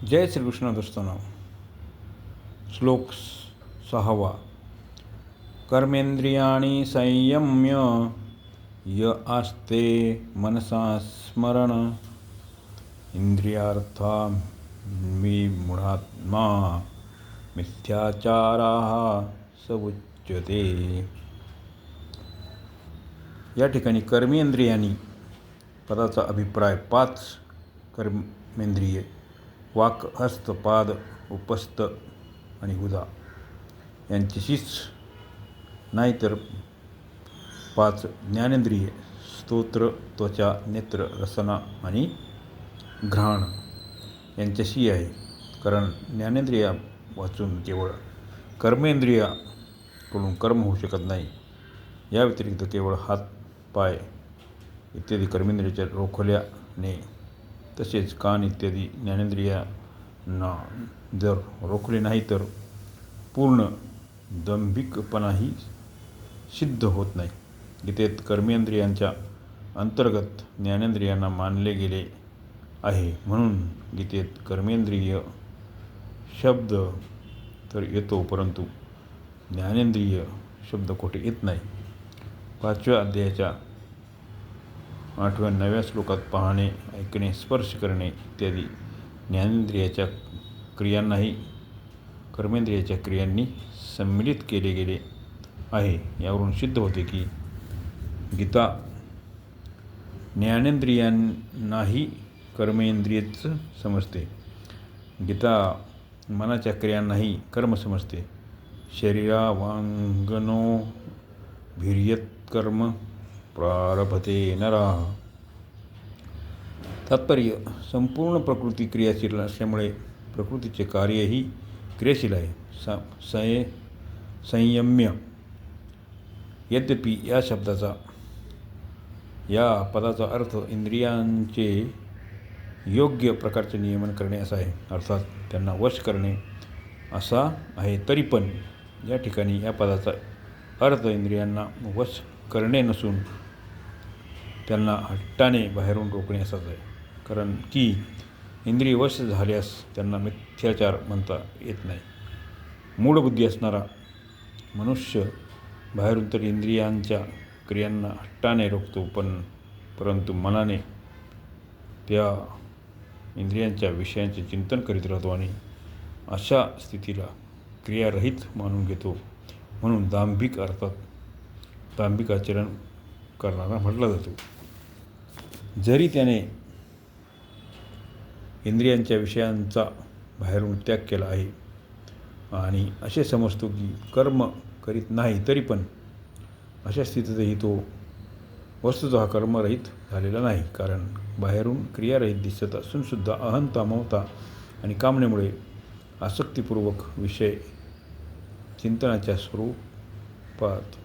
जय श्रीकृष्ण दोस्तांनो. श्लोक 6. कर्मेंद्रियाणि संयम्य य आस्ते मनसा स्मरण इंद्रियार्था विमूढात्मा मिथ्याचाराः स उच्यते. या ठिकाणी कर्मेंद्रियांनी पदाचा अभिप्राय 5 कर्मेंद्रिये वाक, हस्त, पाद, उपस्थ आणि उदा यांच्याशीच नाही तर 5 ज्ञानेंद्रिये स्तोत्र, त्वचा, नेत्र, रसना आणि घ्राण यांच्याशी आहे. कारण ज्ञानेंद्रिया वाचून केवळ कर्मेंद्रियाकडून कर्म होऊ शकत नाही. या व्यतिरिक्त केवळ हात, पाय इत्यादी कर्मेंद्रियाच्या रोखल्याने तसेच कान इत्यादी ज्ञानेंद्रियांना जर रोखले नाही तर पूर्ण दांभिकपणाही सिद्ध होत नाही. गीतेत कर्मेंद्रियांच्या अंतर्गत ज्ञानेंद्रियांना मानले गेले आहे. म्हणून गीतेत कर्मेंद्रिय शब्द तर येतो परंतु ज्ञानेंद्रिय शब्द कोठे येत नाही. 5व्या अध्यायाच्या 8व्या 9व्या श्लोकात पाहणे, ऐकणे, स्पर्श करणे इत्यादी ज्ञानेंद्रियाच्या क्रियांनाही कर्मेंद्रियाच्या क्रियांनी सम्मिलित केले गेले आहे. यावरून सिद्ध होते की गीता ज्ञानेंद्रियांनाही कर्मेंद्रियच समजते. गीता मनाच्या क्रियांनाही कर्म समजते. शरीरावांगनो भिर्यत्कर्म प्रारभते नरः. तात्पर्य, संपूर्ण प्रकृती क्रियाशील असल्यामुळे प्रकृतीचे कार्यही क्रियाशील आहे. संयम्य. यद्यपि या पदाचा अर्थ इंद्रियांचे योग्य प्रकारचे नियमन करणे असा आहे, अर्थात त्यांना वश करणे असा आहे. तरी पण या ठिकाणी या पदाचा अर्थ इंद्रियांना वश करणे नसून त्यांना हट्टाने बाहेरून रोखणे असाच आहे. कारण की इंद्रिय वश झाल्यास त्यांना मिथ्याचार म्हणता येत नाही. मूढबुद्धी असणारा मनुष्य बाहेरून तर इंद्रियांच्या क्रियांना हट्टाने रोखतो परंतु मनाने त्या इंद्रियांच्या विषयांचे चिंतन करीत राहतो आणि अशा स्थितीला क्रियारहित मानून घेतो. म्हणून दांभिक अर्थात दांभिक आचरण करणारा म्हटला जातो. जरी त्याने इंद्रियांच्या विषयांचा बाहेरून त्याग केला आहे आणि असे समजतो की कर्म करीत नाही, तरी पण अशा स्थितीतही तो वस्तुतः कर्मरहित झालेला नाही. कारण बाहेरून क्रियारहित दिसत असूनसुद्धा अहंता, ममता आणि कामनेमुळे आसक्तीपूर्वक विषय चिंतनाच्या स्वरूपात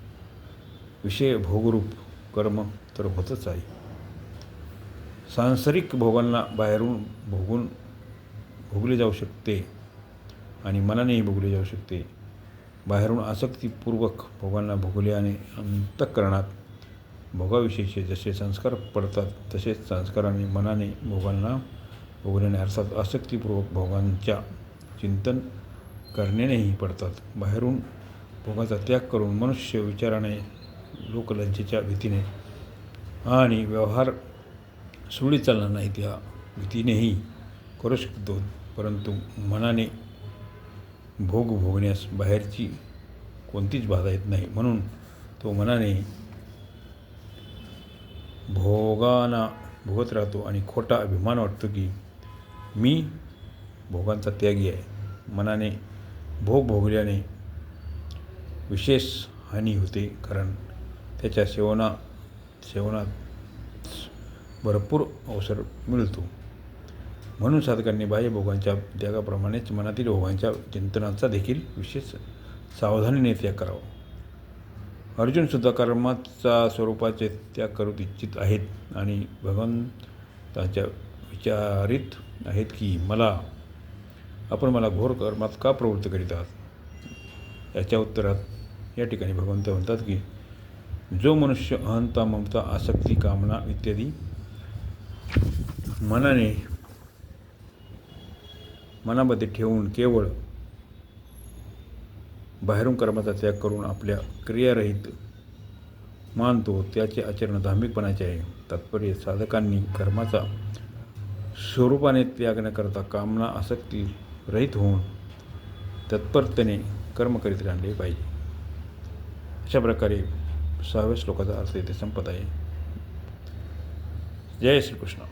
विषय भोगरूप कर्म तर होतच आहे. सांसारिक भोगांना बाहेरून भोगले जाऊ शकते आणि मनानेही भोगले जाऊ शकते. बाहेरून आसक्तीपूर्वक भोगांना भोगल्याने अंतःकरणात भोगाविषयीचे जसे संस्कार पडतात तसेच संस्काराने मनाने भोगांना भोगल्याने अर्थात आसक्तीपूर्वक भोगांच्या चिंतन करण्यानेही पडतात. बाहेरून भोगाचा त्याग करून मनुष्य विचाराने, लोकलज्जेच्या भीतीने आणि व्यवहार सुरळीत चालणार नाही त्या भीतीनेही करू शकतो. परंतु मनाने भोग भोगण्यास बाहेरची कोणतीच बाधा येत नाही. म्हणून तो मनाने भोगांना भोगत राहतो आणि खोटा अभिमान वाटतो की मी भोगांचा त्यागी आहे. मनाने भोग भोगल्याने विशेष हानी होते, कारण त्याच्या सेवनात भरपूर अवसर मिळतो. म्हणून साधकांनी बाह्य भोगांच्या त्यागाप्रमाणेच मनातील भोगांच्या चिंतनाचा देखील विशेष सावधानीने त्याग करावा. अर्जुनसुद्धा कर्माचा स्वरूपाचे त्याग करू इच्छित आहेत आणि भगवंतांच्या विचारित आहेत की आपण मला घोर कर्मात का प्रवृत्त करीत आहात. याच्या उत्तरात या ठिकाणी भगवंत म्हणतात की जो मनुष्य अहंता, ममता, आसक्ती, कामना इत्यादी मनाने मनामध्ये ठेवून केवळ बाहेरून कर्माचा त्याग करून आपल्या क्रियारहित मानतो त्याचे आचरण धार्मिकपणाचे आहे. तात्पर्य साधकांनी कर्माचा स्वरूपाने त्याग न करता कामना आसक्ती रहित होऊन तत्परतेने कर्म करीत राहिले पाहिजे. अशा प्रकारे 6व्या श्लोकाचा अर्थ इथे संपत आहे. जय श्रीकृष्ण.